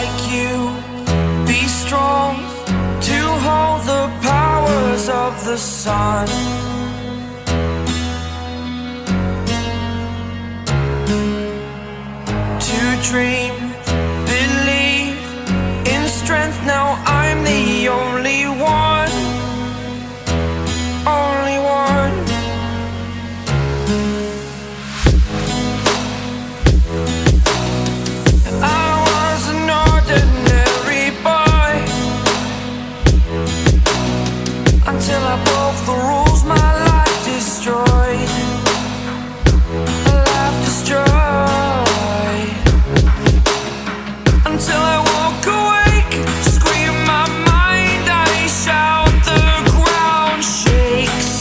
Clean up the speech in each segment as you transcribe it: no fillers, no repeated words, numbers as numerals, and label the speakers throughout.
Speaker 1: like you. Be strong to hold the powers of the sun. To dream, believe in strength. Now I'm the only one. Only one. I was an ordinary boy until I broke the rules. My life destroyed. Life destroyed. Until I walk awake, scream my mind, I shout, the ground shakes.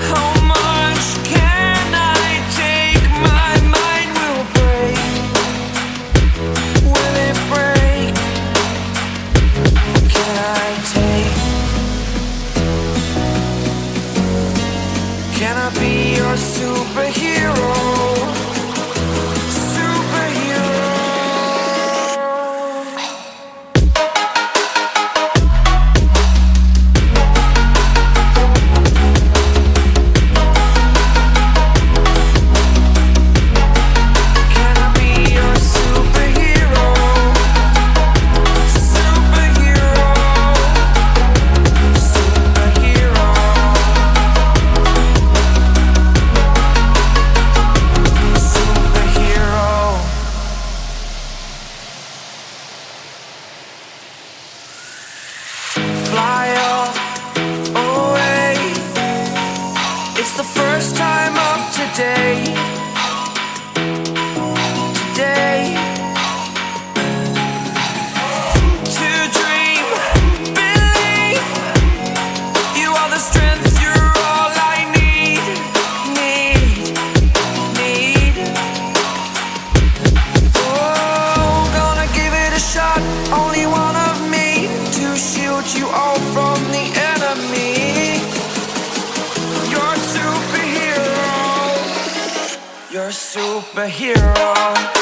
Speaker 1: How much can I take? My mind will break. Will it break? Can I take? Can I be your superhero? Fly off away. It's the first time of today. Today. To dream, believe. You are the strength, you're all I need. Need. Oh, gonna give it a shot. Only one of me to shield you all from the enemy. You're a superhero. You're a superhero.